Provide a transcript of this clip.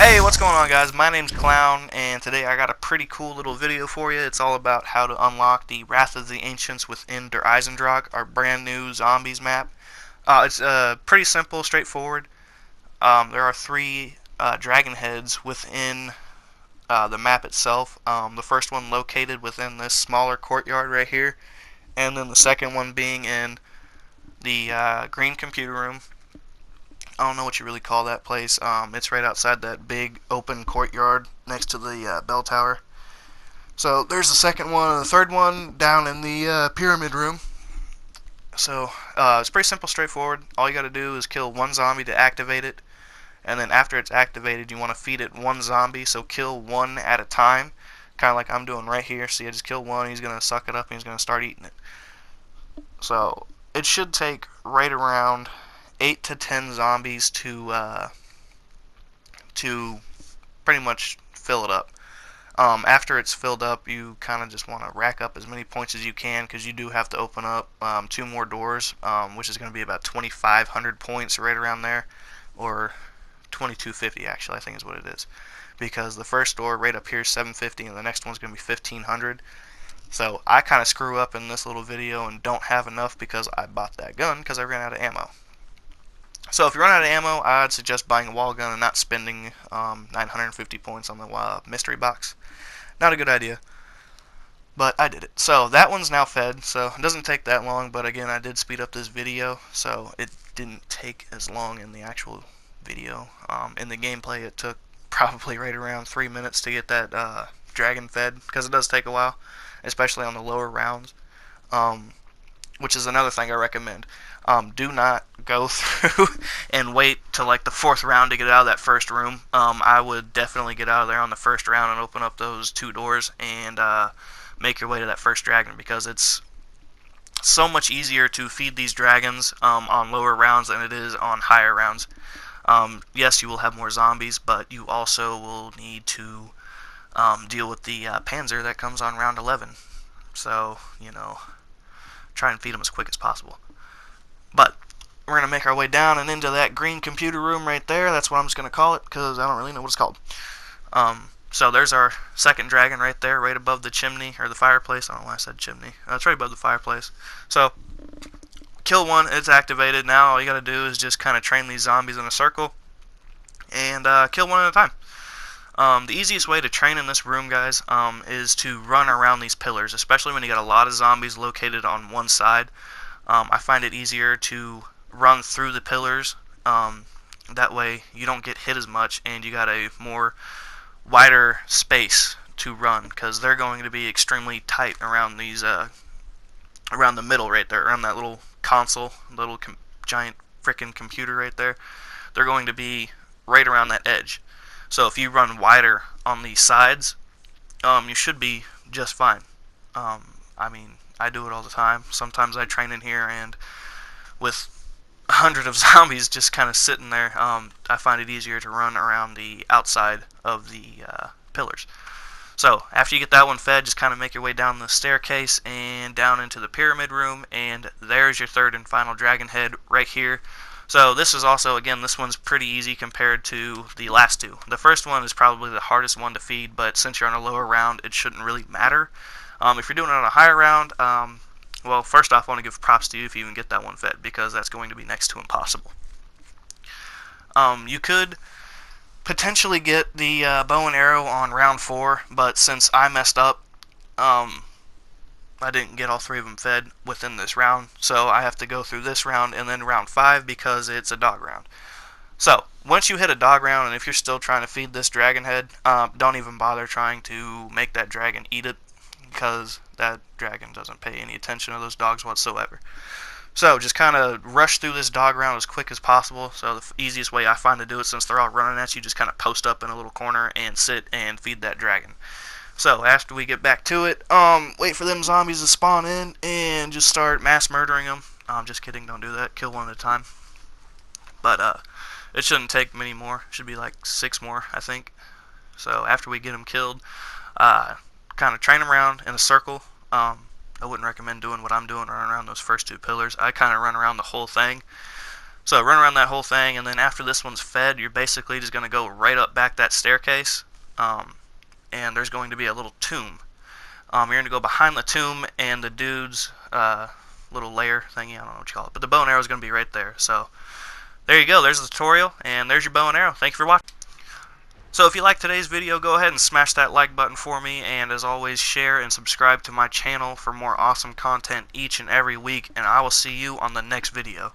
Hey, what's going on, guys? My name's Clown, and today I got a pretty cool little video for you. It's all about how to unlock the Wrath of the Ancients within Der Eisendrache, our brand new zombies map. It's pretty simple, straightforward. There are three dragon heads within the map itself. The first one located within this smaller courtyard right here, and then the second one being in the green computer room. I don't know what you really call that place. It's right outside that big open courtyard next to the bell tower. So there's the second one, and the third one down in the pyramid room. So it's pretty simple, straightforward. All you got to do is kill one zombie to activate it, and then after it's activated, you want to feed it one zombie. So kill one at a time, kind of like I'm doing right here. See, I just kill one. He's gonna suck it up, and he's gonna start eating it. So it should take right around 8 to 10 zombies to pretty much fill it up. After it's filled up, you kind of just want to rack up as many points as you can, because you do have to open up two more doors, which is going to be about 2,500 points, right around there, or 2,250 actually, I think is what it is, because the first door right up here is 750, and the next one's going to be 1,500. So I kind of screw up in this little video and don't have enough because I bought that gun because I ran out of ammo. So if you run out of ammo, I'd suggest buying a wall gun and not spending 950 points on the mystery box. Not a good idea, but I did it. So that one's now fed, so it doesn't take that long, but again, I did speed up this video, so it didn't take as long in the actual video. In the gameplay, it took probably right around 3 minutes to get that dragon fed, because it does take a while, especially on the lower rounds. Which is another thing I recommend. Do not go through and wait till like the fourth round to get out of that first room. I would definitely get out of there on the first round and open up those two doors and make your way to that first dragon, because it's so much easier to feed these dragons on lower rounds than it is on higher rounds. Yes, you will have more zombies, but you also will need to deal with the panzer that comes on round 11. So, try and feed them as quick as possible. But we're going to make our way down and into that green computer room right there. That's what I'm just going to call it, because I don't really know what it's called. So there's our second dragon right there, right above the chimney, or the fireplace. I don't know why I said chimney. It's right above the fireplace. So kill one, it's activated. Now all you got to do is just kind of train these zombies in a circle and kill one at a time. The easiest way to train in this room, guys, is to run around these pillars, especially when you got a lot of zombies located on one side. I find it easier to run through the pillars. That way you don't get hit as much, and you got a more wider space to run, because they're going to be extremely tight around these, around the middle right there, around that little console, little giant frickin' computer right there. They're going to be right around that edge. So if you run wider on these sides, you should be just fine. I mean, I do it all the time. Sometimes I train in here, and with 100 of zombies just kind of sitting there, I find it easier to run around the outside of the pillars. So after you get that one fed, just kind of make your way down the staircase and down into the pyramid room, and there's your third and final dragon head right here. So this is also, again, this one's pretty easy compared to the last two. The first one is probably the hardest one to feed, but since you're on a lower round, it shouldn't really matter. If you're doing it on a higher round, well, first off, I want to give props to you if you even get that one fed, because that's going to be next to impossible. You could potentially get the bow and arrow on round 4, but since I messed up, I didn't get all three of them fed within this round, so I have to go through this round and then round 5 because it's a dog round. So once you hit a dog round, and if you're still trying to feed this dragon head, don't even bother trying to make that dragon eat it, because that dragon doesn't pay any attention to those dogs whatsoever. So just kind of rush through this dog round as quick as possible. So the easiest way I find to do it, since they're all running at you, just kind of post up in a little corner and sit and feed that dragon. So after we get back to it, wait for them zombies to spawn in and just start mass murdering them. Just kidding, don't do that. Kill one at a time. But it shouldn't take many more. It should be like 6 more, I think. So after we get them killed, kind of train them around in a circle. I wouldn't recommend doing what I'm doing, running around those first two pillars. I kind of run around the whole thing. So run around that whole thing, and then after this one's fed, you're basically just going to go right up back that staircase, and there's going to be a little tomb. You're going to go behind the tomb, and the dude's little lair thingy, I don't know what you call it, but the bow and arrow is going to be right there. So there you go, there's the tutorial, and there's your bow and arrow. Thank you for watching. So if you liked today's video, go ahead and smash that like button for me, and as always, share and subscribe to my channel for more awesome content each and every week, and I will see you on the next video.